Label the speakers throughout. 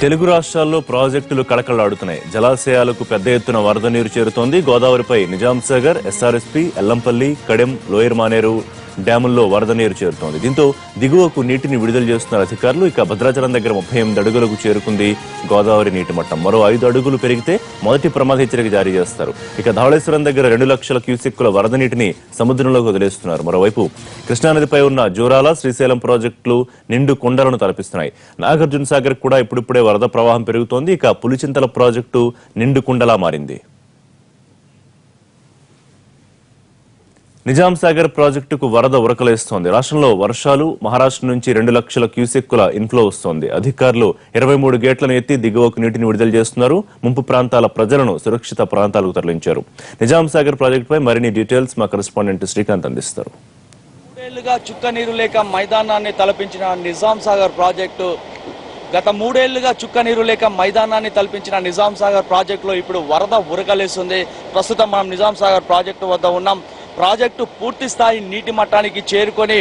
Speaker 1: తెలుగు రాష్ట్రాల్లో ప్రాజెక్టులు కళకళలాడుతున్నాయి. జలాశయాలకు పెద్ద ఎత్తున వరద నీరు చేరుతోంది. గోదావరిపై నిజాం సాగర్, ఎస్ఆర్ఎస్పీ, ఎల్లంపల్లి, కడెం, లోయర్ మానేరు డ్యాముల్లో వరద నీరు చేరుతోంది. దీంతో దిగువకు నీటిని విడుదల చేస్తున్నారు అధికారులు. ఇక భద్రాచలం దగ్గర 38 అడుగులకు చేరుకుంది గోదావరి నీటి మట్టం. మరో 5 అడుగులు పెరిగితే మొదటి ప్రమాద హెచ్చరిక జారీ చేస్తారు. ఇక ధవళేశ్వరం దగ్గర 2 లక్షల క్యూసెక్కుల వరద నీటిని సముద్రంలోకి వదిలేస్తున్నారు. మరోవైపు కృష్ణానదిపై ఉన్న జోరాల, శ్రీశైలం ప్రాజెక్టులు నిండు కుండలను తలపిస్తున్నాయి. నాగార్జున సాగర్ కూడా ఇప్పుడిప్పుడే వరద ప్రవాహం పెరుగుతోంది. ఇక పులిచింతల ప్రాజెక్టు నిండు కుండలా మారింది. నిజాం సాగర్ ప్రాజెక్టుకు వరద ఉరకలేస్తోంది. రాష్ట్రంలో వర్షాలు, మహారాష్ట్ర నుంచి 2 లక్షల క్యూసెక్కుల ఇన్ఫ్లో వస్తోంది. అధికారులు 23 గేట్లను ఎత్తి దిగువకు నీటిని విడుదల చేస్తున్నారు. ముంపు ప్రాంతాల ప్రజలను సురక్షిత ప్రాంతాలకు తరలించారు. నిజాం సాగర్ ప్రాజెక్టుపై మరిన్ని డీటెయిల్స్ మా కరెస్పాండెంట్ శ్రీకాంత్ అందిస్తారు.
Speaker 2: మూడేళ్లుగా చుక్క నీరు లేక మైదానాన్ని తలపించిన నిజాం సాగర్ ప్రాజెక్టు గత 3 ఏళ్లుగా చుక్క నీరు లేక మైదానాన్ని తలపించిన నిజాం సాగర్ ప్రాజెక్టులో ఇప్పుడు వరద ఉరకలేస్తుంది. ప్రస్తుతం మనం నిజాం సాగర్ ప్రాజెక్టు వద్ద ఉన్నాం. ప్రాజెక్టు పూర్తి స్థాయి నీటి మట్టానికి చేరుకొని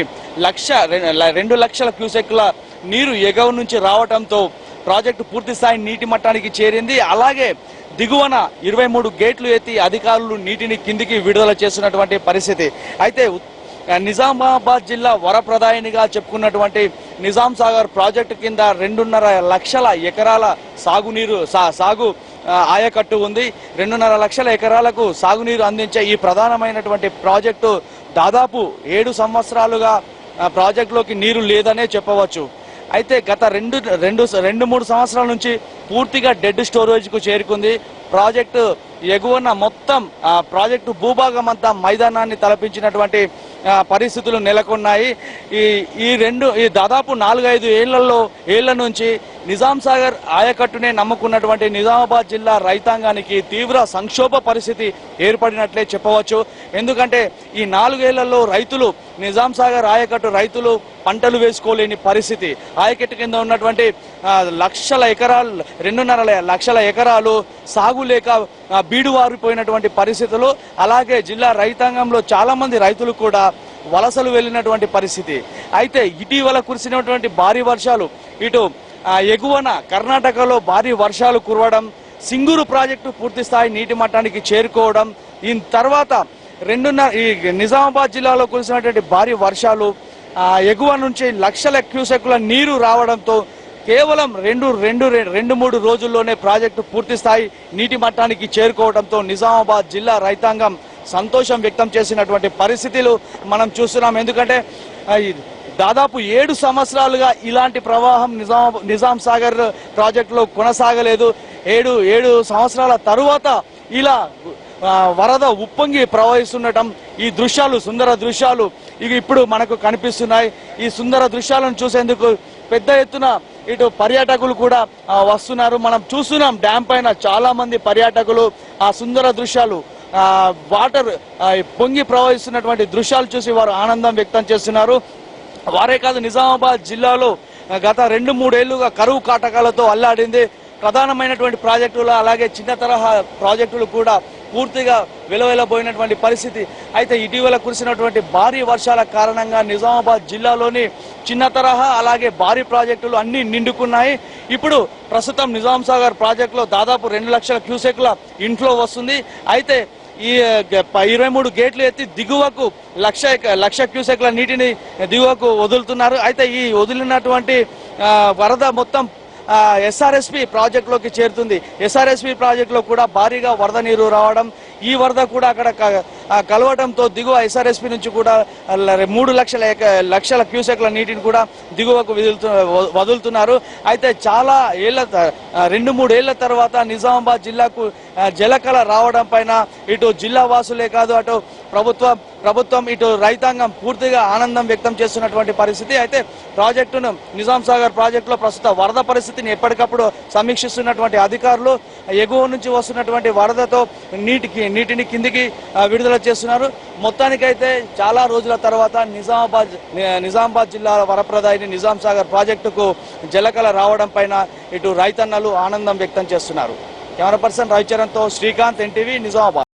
Speaker 2: 2 లక్షల క్యూసెక్ల నీరు ఎగువ నుంచి రావడంతో ప్రాజెక్టు పూర్తి స్థాయి నీటి మట్టానికి చేరింది. అలాగే దిగువన 23 గేట్లు ఎత్తి అధికారులు నీటిని కిందికి విడుదల చేస్తున్నటువంటి పరిస్థితి. అయితే నిజామాబాద్ జిల్లా వరప్రదాయినిగా చెప్పుకున్నటువంటి నిజాం సాగర్ ప్రాజెక్టు కింద 2.5 లక్షల ఎకరాల సాగు ఆయకట్టు ఉంది. 2.5 లక్షల ఎకరాలకు సాగునీరు అందించే ఈ ప్రధానమైనటువంటి ప్రాజెక్టు దాదాపు 7 సంవత్సరాలుగా ప్రాజెక్టులోకి నీరు లేదనే చెప్పవచ్చు. అయితే గత 2-3 సంవత్సరాల నుంచి పూర్తిగా డెడ్ స్టోరేజ్కు చేరుకుంది. ప్రాజెక్టు ఎగువన మొత్తం ప్రాజెక్టు భూభాగం అంతా మైదానాన్ని తలపించినటువంటి పరిస్థితులు నెలకొన్నాయి. ఈ దాదాపు 4-5 ఏళ్ల నుంచి నిజాం సాగర్ ఆయకట్టునే నమ్ముకున్నటువంటి నిజామాబాద్ జిల్లా రైతాంగానికి తీవ్ర సంక్షోభ పరిస్థితి ఏర్పడినట్లే చెప్పవచ్చు. ఎందుకంటే ఈ 4 ఏళ్లలో రైతులు నిజాం సాగర్ ఆయకట్టు రైతులు పంటలు వేసుకోలేని పరిస్థితి. ఆయకట్టు కింద ఉన్నటువంటి 2.5 లక్షల ఎకరాలు సాగు లేక బీడువారిపోయినటువంటి పరిస్థితులు. అలాగే జిల్లా రైతాంగంలో చాలా మంది రైతులు కూడా వలసలు వెళ్ళినటువంటి పరిస్థితి. అయితే ఇటీవల కురిసినటువంటి భారీ వర్షాలు, ఇటు ఎగువన కర్ణాటకలో భారీ వర్షాలు కురవడం, సింగూరు ప్రాజెక్టు పూర్తి స్థాయి నీటి మట్టానికి చేరుకోవడం, ఈ తర్వాత ఈ నిజామాబాద్ జిల్లాలో కురిసినటువంటి భారీ వర్షాలు ఎగువ నుంచి లక్షల క్యూసెక్కుల నీరు రావడంతో కేవలం 2-3 రోజుల్లోనే ప్రాజెక్టు పూర్తి స్థాయి నీటి మట్టానికి చేరుకోవడంతో నిజామాబాద్ జిల్లా రైతాంగం సంతోషం వ్యక్తం చేసినటువంటి పరిస్థితులు మనం చూస్తున్నాం. ఎందుకంటే దాదాపు 7 సంవత్సరాలుగా ఇలాంటి ప్రవాహం నిజాం సాగర్ ప్రాజెక్టులో కొనసాగలేదు. 7 సంవత్సరాల తరువాత ఇలా వరద ఉప్పొంగి ప్రవహిస్తుండటం, ఈ దృశ్యాలు, సుందర దృశ్యాలు ఇప్పుడు మనకు కనిపిస్తున్నాయి. ఈ సుందర దృశ్యాలను చూసేందుకు పెద్ద ఎత్తున ఇటు పర్యాటకులు కూడా వస్తున్నారు. మనం చూస్తున్నాం డ్యామ్ పైన చాలా మంది పర్యాటకులు ఆ సుందర దృశ్యాలు, వాటర్ పొంగి ప్రవహిస్తున్నటువంటి దృశ్యాలు చూసి వారు ఆనందం వ్యక్తం చేస్తున్నారు. వారే కాదు, నిజామాబాద్ జిల్లాలో గత 2-3 ఏళ్లుగా కరువు కాటకాలతో అల్లాడింది. ప్రధానమైనటువంటి ప్రాజెక్టులు అలాగే చిన్న తరహా ప్రాజెక్టులు కూడా పూర్తిగా వెలవెలబోయినటువంటి పరిస్థితి. అయితే ఇటీవల కురిసినటువంటి భారీ వర్షాల కారణంగా నిజామాబాద్ జిల్లాలోని చిన్న తరహా అలాగే భారీ ప్రాజెక్టులు అన్ని నిండుకున్నాయి. ఇప్పుడు ప్రస్తుతం నిజాం సాగర్ ప్రాజెక్టులో దాదాపు 2 లక్షల క్యూసెక్ల ఇన్ఫ్లో వస్తుంది. అయితే ఈ 23 గేట్లు ఎత్తి దిగువకు లక్ష క్యూసెక్ల నీటిని దిగువకు వదులుతున్నారు. అయితే ఈ వదిలినటువంటి వరద మొత్తం ఎస్ఆర్ఎస్పీ ప్రాజెక్టులోకి చేరుతుంది. ఎస్ఆర్ఎస్పీ ప్రాజెక్టులో కూడా భారీగా వరద నీరు రావడం, ఈ వరద కూడా అక్కడ కలవడంతో దిగువ ఎస్ఆర్ఎస్పీ నుంచి కూడా 3 లక్షల క్యూసెక్ల నీటిని కూడా దిగువకు వదులుతున్నారు. అయితే చాలా 2-3 ఏళ్ల తర్వాత నిజామాబాద్ జిల్లాకు జలకళ రావడం పైన ఇటు జిల్లా వాసులే కాదు, అటు ప్రభుత్వం ఇటు రైతాంగం పూర్తిగా ఆనందం వ్యక్తం చేస్తున్నటువంటి పరిస్థితి. అయితే ప్రాజెక్టును నిజాం సాగర్ ప్రాజెక్టులో ప్రస్తుత వరద పరిస్థితిని ఎప్పటికప్పుడు సమీక్షిస్తున్నటువంటి అధికారులు ఎగువ నుంచి వస్తున్నటువంటి వరదతో నీటిని కిందికి విడుదల చేస్తున్నారు. మొత్తానికైతే చాలా రోజుల తర్వాత నిజామాబాద్ జిల్లా వరప్రదాయిని నిజాం సాగర్ ప్రాజెక్టుకు జలకళ రావడం పైన ఇటు రైతన్నలు ఆనందం వ్యక్తం చేస్తున్నారు. కెమెరా పర్సన్ రవిచరణ్తో శ్రీకాంత్, ఎన్టీవీ, నిజామాబాద్.